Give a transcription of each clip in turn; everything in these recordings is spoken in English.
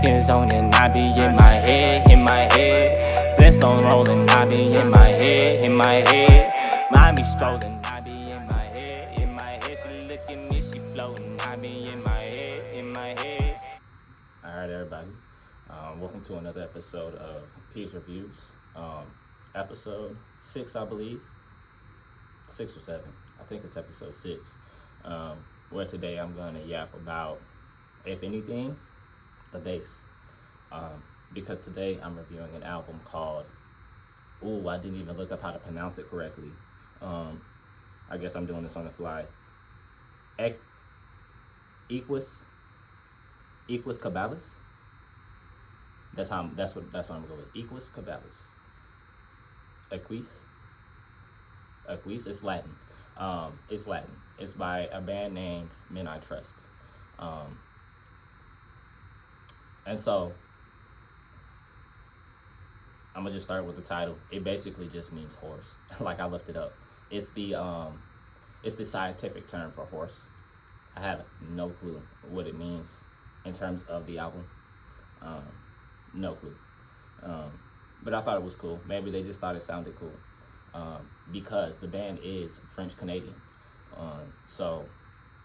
smoking zone and I be in my head, in my head. Flintstone rolling, I be in my head, in my head. Mommy strolling, I be in my head, in my head. She look at me, she floating, I be in my head, in my head. All right, everybody. Welcome to another episode of Peace Reviews. Episode 6, I believe. 6 or 7. I think it's episode 6. Where today I'm going to yap about, if anything, the bass. Because today I'm reviewing an album called, I didn't even look up how to pronounce it correctly. I guess I'm doing this on the fly. Equus Caballus. That's what I'm gonna go with. Equus Caballus. Equus. It's Latin. It's Latin. It's by a band named Men I Trust. And so I'm gonna just start with the title. It basically just means horse. Like, I looked it up. It's the scientific term for horse. I have no clue what it means in terms of the album. No clue. But I thought it was cool. Maybe they just thought it sounded cool. Because the band is French Canadian. So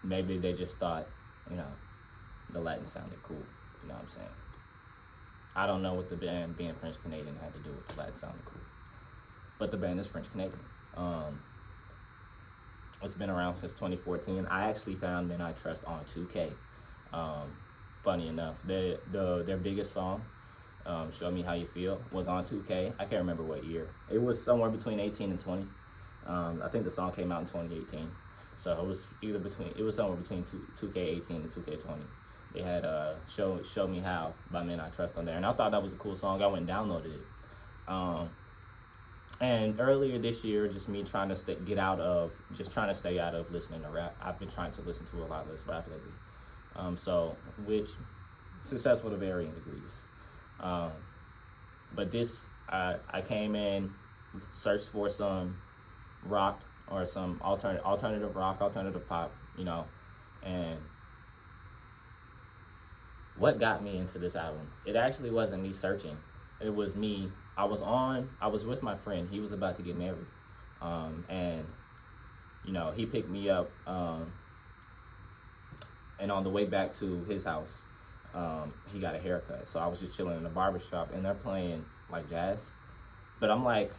maybe they just thought, the Latin sounded cool. You know what I'm saying? I don't know what the band being French Canadian had to do with the Latin sounding cool. But the band is French Canadian. It's been around since 2014. I actually found Men I Trust on 2K. Funny enough, their biggest song, Show Me How You Feel, was on 2K. I can't remember what year. It was somewhere between 18 and 20. I think the song came out in 2018. So it was somewhere between 2K18 and 2K20. They had Show Me How by Men I Trust on there. And I thought that was a cool song. I went and downloaded it. And earlier this year, just me trying to stay out of listening to rap. I've been trying to listen to a lot less rap lately. Which successful to varying degrees. But this, I came in, searched for some rock or some alternative rock, alternative pop, and what got me into this album? It actually wasn't me searching. It was me. I was with my friend. He was about to get married. And he picked me up, and on the way back to his house, he got a haircut. So I was just chilling in the barbershop, and they're playing like jazz. But I'm like,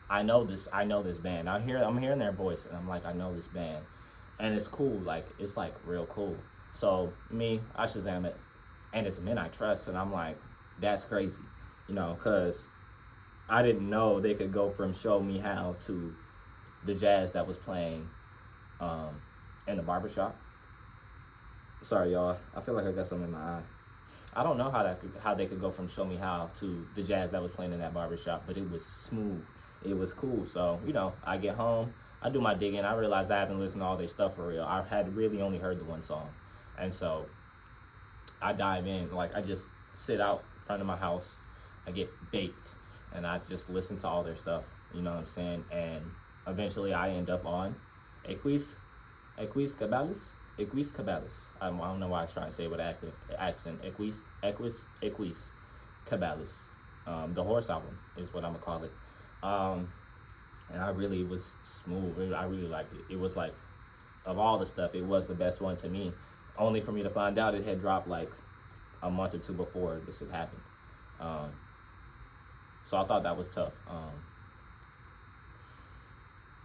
I know this band. I'm hearing their voice, and I'm like, I know this band. And it's cool, it's real cool. So I Shazam it, and it's Men I Trust, and I'm like, that's crazy, because I didn't know they could go from Show Me How to the jazz that was playing in the barbershop. Sorry, y'all. I feel like I got something in my eye. I don't know how they could go from Show Me How to the jazz that was playing in that barbershop, but it was smooth. It was cool. So, I get home, I do my digging. I realized I haven't listened to all their stuff for real. I had really only heard the one song. And so I dive in. I just sit out in front of my house. I get baked. And I just listen to all their stuff. You know what I'm saying? And eventually I end up on Equus Caballus. I don't know why I was trying to say it with accent. Equus Caballus. The horse album is what I'm going to call it. And it was smooth. I really liked it. It was of all the stuff, it was the best one to me. Only for me to find out it had dropped a month or two before this had happened. So I thought that was tough.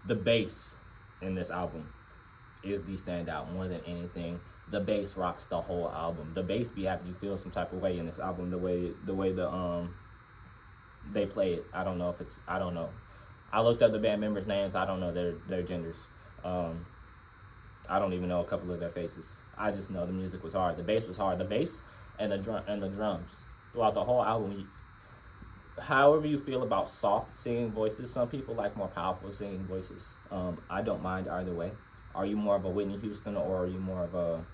The bass in this album is the standout more than anything. The bass rocks the whole album. The bass be having you feel some type of way in this album. The way they play it. I don't know. I looked up the band members' names. I don't know their genders. I don't even know a couple of their faces. I just know the music was hard. The bass was hard. The bass and the drums throughout the whole album. However you feel about soft singing voices, some people like more powerful singing voices. I don't mind either way. Are you more of a Whitney Houston, or are you more of a,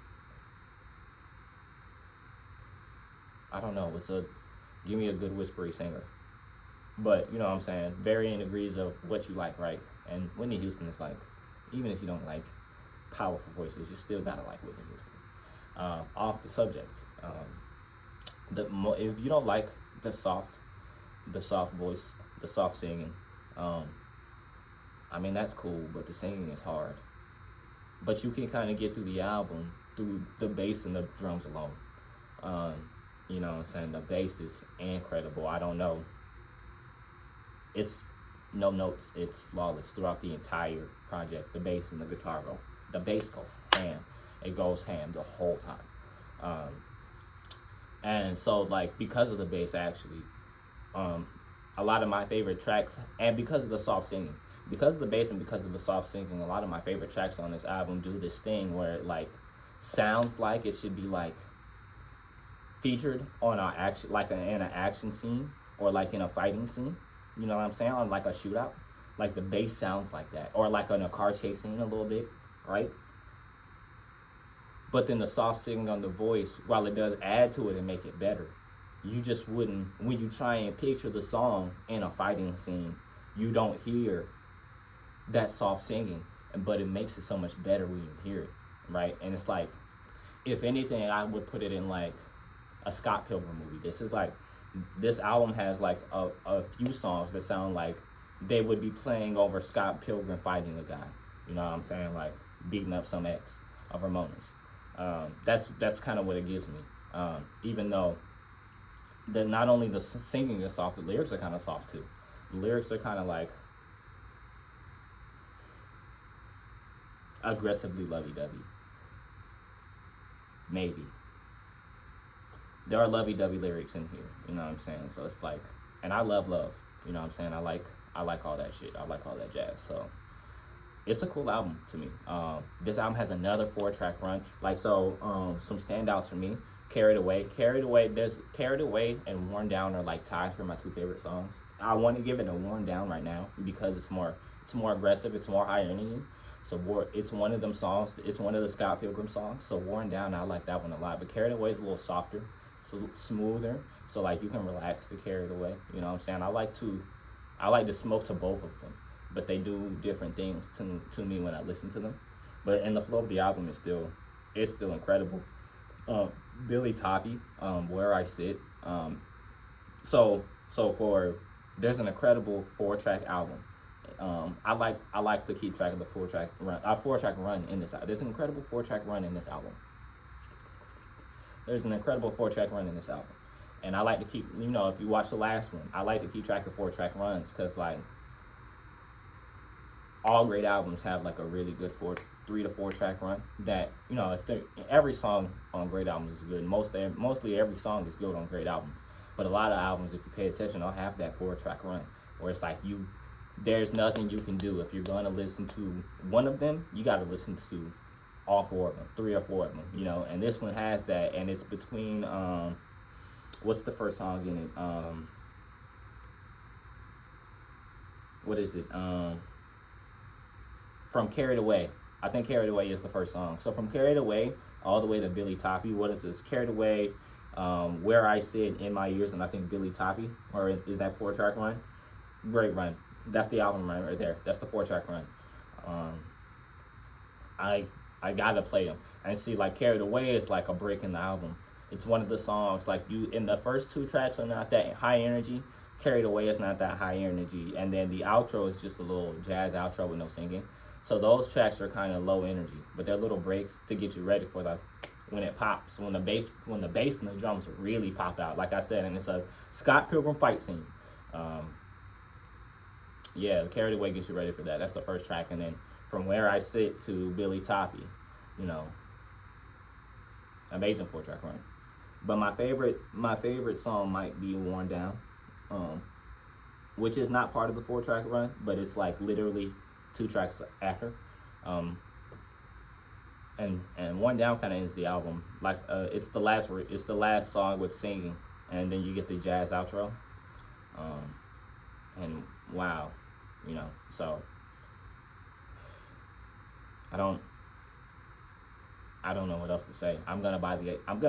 I don't know, give me a good whispery singer. But, you know what I'm saying, varying degrees of what you like, right? And Whitney Houston is even if you don't like powerful voices, you still gotta like Whitney Houston. Off the subject, If you don't like the soft voice, the soft singing, I mean that's cool, but the singing is hard. But you can kind of get through the album through the bass and the drums alone. You know what I'm saying? The bass is incredible. I don't know. It's no notes. It's flawless throughout the entire project. The bass and the guitar go. The bass goes ham. It goes ham the whole time. And so like because of the bass actually, a lot of my favorite tracks, and because of the soft singing, because of the bass and because of the soft singing, a lot of my favorite tracks on this album do this thing where it like sounds like it should be like featured on an action, like in an action scene or like in a fighting scene. You know what I'm saying? On like a shootout, like the bass sounds like that, or like in a car chase scene a little bit, right? But then the soft singing on the voice, while it does add to it and make it better, you just wouldn't, when you try and picture the song in a fighting scene, you don't hear that soft singing, but it makes it so much better when you hear it, right? And it's like, if anything, I would put it in like a Scott Pilgrim movie. This album has like a few songs that sound like they would be playing over Scott Pilgrim fighting a guy. You know what I'm saying? Like beating up some ex of Ramona's. That's kind of what it gives me. Even though not only the singing is soft, the lyrics are kind of soft too. The lyrics are kind of like aggressively lovey-dovey. Maybe. There are lovey-dovey lyrics in here, you know what I'm saying? So it's like, and I love love, you know what I'm saying? I like all that shit. I like all that jazz. So it's a cool album to me. This album has another 4-track run. Like, so some standouts for me. Carried Away and Worn Down are like tied for my 2 favorite songs. I want to give it a Worn Down right now because it's more aggressive, it's more high energy. So it's one of them songs. It's one of the Scott Pilgrim songs. So Worn Down, I like that one a lot. But Carried Away is a little softer, it's smoother. So like you can relax to Carried Away. You know what I'm saying? I like to smoke to both of them, but they do different things to me when I listen to them. But in the flow of the album is still incredible. Billy Toppy, Where I Sit. So there's an incredible 4-track album. I like to keep track of the 4-track run in this album. There's an incredible 4-track run in this album. And I like to keep, you know, if you watch the last one, I like to keep track of 4-track runs because like all great albums have like a really good 3 to 4-track run that, you know, every song on great albums is good. Mostly every song is good on great albums. But a lot of albums, if you pay attention, they'll have that 4-track run where it's like there's nothing you can do. If you're going to listen to one of them, you got to listen to all 4 of them, 3 or 4 of them, you know. And this one has that, and it's between, what's the first song in it? What is it? From Carried Away. I think Carried Away is the first song. So from Carried Away all the way to Billy Toppy, what is this? Carried Away, Where I Sit, In My Ears, and I think Billy Toppy, or is that 4-track run? Great run. That's the album run right there. That's the 4-track run. I gotta play them. And see, like Carried Away is like a break in the album. It's one of the songs, like in the first 2 tracks are not that high energy. Carried Away is not that high energy. And then the outro is just a little jazz outro with no singing. So those tracks are kind of low energy, but they're little breaks to get you ready for when it pops, when the bass and the drums really pop out. Like I said, and it's a Scott Pilgrim fight scene. Yeah, Carried Away gets you ready for that. That's the first track, and then From Where I Sit to Billy Toppy, you know, amazing 4-track run. But my favorite song might be Worn Down, which is not part of the 4-track run, but it's like literally 2 tracks after. And Worn Down kind of ends the album. Like it's the last song with singing, and then you get the jazz outro. And wow, you know, so I don't know what else to say. I'm gonna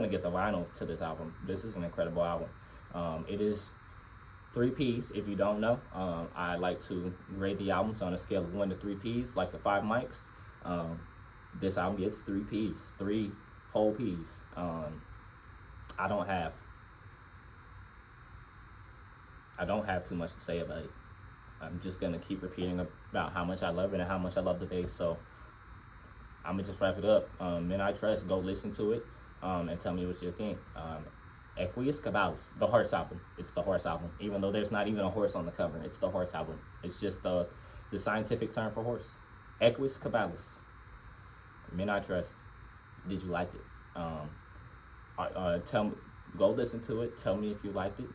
get the vinyl to this album. This is an incredible album. It is 3 Ps. If you don't know, I like to grade the albums on a scale of 1 to 3 Ps, like the 5 mics. This album gets 3 Ps, 3 whole Ps. I don't have I don't have too much to say about it. I'm just gonna keep repeating about how much I love it and how much I love the bass. So I'm gonna just wrap it up. Men I Trust, go listen to it and tell me what you think. Equius Caballus, the horse album. It's the horse album. Even though there's not even a horse on the cover, it's the horse album. It's just the scientific term for horse. Equius Caballus. Men I Trust. Did you like it? Tell me. Go listen to it. Tell me if you liked it.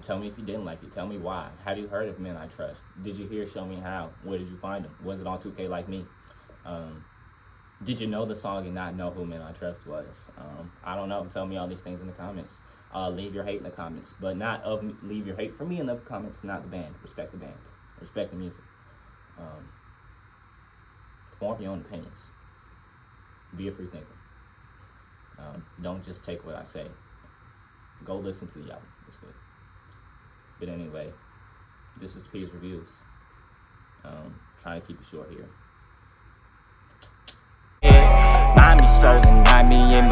Tell me if you didn't like it. Tell me why. Have you heard of Men I Trust? Did you hear Show Me How? Where did you find them? Was it on 2K like me? Did you know the song and not know who Men I Trust was? I don't know. Tell me all these things in the comments. Leave your hate in the comments, but not of me. Leave your hate for me in the comments, not the band. Respect the band. Respect the music. Form your own opinions. Be a free thinker. Don't just take what I say. Go listen to the album. It's good. But anyway, this is P's Reviews. Trying to keep it short here. Mind me strolling, I be in